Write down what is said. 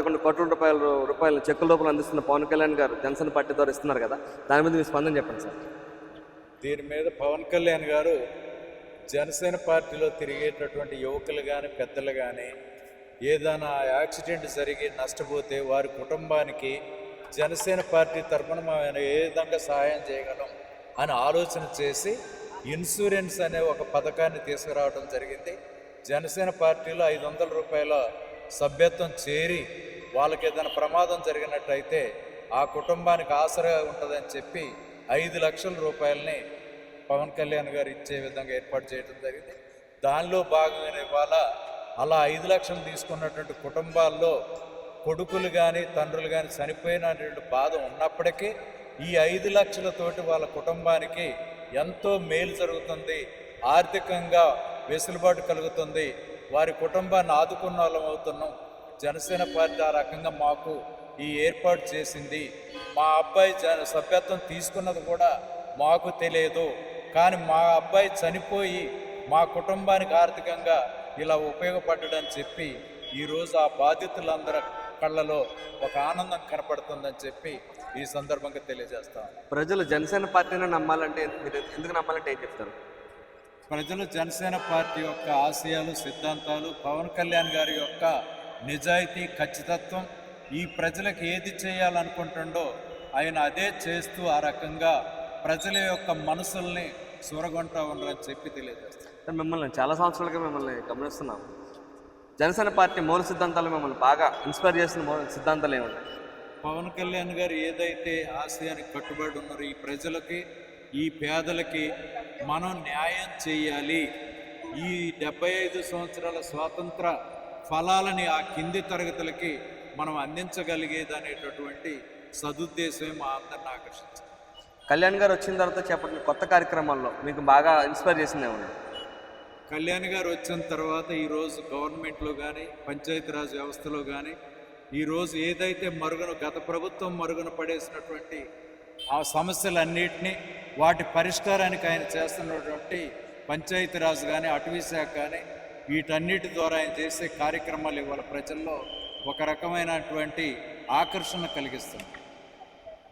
11 కోట్ల రూపాయల చెక్కుల రూపంలో అందిస్తున్న పవన్ కళ్యాణ్ గారు జనసేన పార్టీ ద్వారా ఇస్తున్నారు కదా, దాని మీద మీ స్పందన చెప్పండి సార్. దీని మీద పవన్ కళ్యాణ్ గారు జనసేన పార్టీలో తిరిగేటటువంటి యువకులు కానీ పెద్దలు కానీ ఏదైనా యాక్సిడెంట్ జరిగి నష్టపోతే వారి కుటుంబానికి జనసేన పార్టీ తరఫున మేము ఏ విధంగా సహాయం చేయగలం అని ఆలోచన చేసి ఇన్సూరెన్స్ అనే ఒక పథకాన్ని తీసుకురావడం జరిగింది. జనసేన పార్టీలో 500 రూపాయల సభ్యత్వం చేరి వాళ్ళకి ఏదైనా ప్రమాదం జరిగినట్టయితే ఆ కుటుంబానికి ఆసరా ఉంటుందని చెప్పి 5 లక్షల రూపాయలని పవన్ కళ్యాణ్ గారు ఇచ్చే విధంగా ఏర్పాటు చేయడం జరిగింది. దానిలో భాగంగా ఇవాళ అలా 5 లక్షలు తీసుకున్నటువంటి కుటుంబాల్లో కొడుకులు కానీ తండ్రులు కానీ చనిపోయినటువంటి బాధ ఉన్నప్పటికీ ఈ 5 లక్షలతోటి వాళ్ళ కుటుంబానికి ఎంతో మేలు జరుగుతుంది, ఆర్థికంగా వెసులుబాటు కలుగుతుంది, వారి కుటుంబాన్ని ఆదుకున్న వాళ్ళం అవుతున్నాం. జనసేన పార్టీ ఆ రకంగా మాకు ఈ ఏర్పాటు చేసింది. మా అబ్బాయి సభ్యత్వం తీసుకున్నది కూడా మాకు తెలియదు, కానీ మా అబ్బాయి చనిపోయి మా కుటుంబానికి ఆర్థికంగా ఇలా ఉపయోగపడ్డని చెప్పి ఈరోజు ఆ బాధితులందరి కళ్ళలో ఒక ఆనందం కనపడుతుందని చెప్పి ఈ సందర్భంగా తెలియజేస్తాం. ప్రజలు జనసేన పార్టీని నమ్మాలంటే మీరు ఎందుకు నమ్మాలంటే ఏం చెప్తారు? ప్రజలు జనసేన పార్టీ యొక్క ఆశయాలు, సిద్ధాంతాలు, పవన్ కళ్యాణ్ గారి యొక్క నిజాయితీ, ఖచ్చితత్వం, ఈ ప్రజలకు ఏది చేయాలనుకుంటుండో ఆయన అదే చేస్తూ ఆ రకంగా ప్రజల యొక్క మనసుల్ని సూరగొంటా ఉన్నారని చెప్పి తెలియజేస్తారు. మిమ్మల్ని చాలా సంవత్సరాలుగా మిమ్మల్ని గమనిస్తున్నాం. జనసేన పార్టీ మూల సిద్ధాంతాలు మిమ్మల్ని బాగా ఇన్స్పైర్ చేసిన మూల సిద్ధాంతాలు ఏమున్నాయి? పవన్ కళ్యాణ్ గారు ఏదైతే ఆశయానికి కట్టుబడి ఉన్నారో ఈ ప్రజలకి, ఈ పేదలకి మనం న్యాయం చేయాలి, ఈ 75 సంవత్సరాల స్వాతంత్ర ఫలాలని ఆ కింది తరగతులకి మనం అందించగలిగేది అనేటటువంటి సదుద్దేశమే మా అందరిని ఆకర్షించింది. కళ్యాణ్ గారు వచ్చిన తర్వాత చేపట్టిన కొత్త కార్యక్రమాల్లో మీకు బాగా ఇన్స్పైర్ చేసింది ఏమన్నా? కళ్యాణ్ గారు వచ్చిన తర్వాత ఈరోజు గవర్నమెంట్లో కానీ పంచాయతీరాజ్ వ్యవస్థలో కానీ ఈరోజు ఏదైతే గత ప్రభుత్వం మరుగున పడేసినటువంటి ఆ సమస్యలన్నిటినీ వాటి పరిష్కారానికి ఆయన చేస్తున్నటువంటి పంచాయతీరాజ్ కానీ అటవీ శాఖ కానీ వీటన్నిటి ద్వారా ఆయన చేసే కార్యక్రమాలు ఇవాళ ప్రజల్లో ఒక రకమైనటువంటి ఆకర్షణ కలిగిస్తుంది.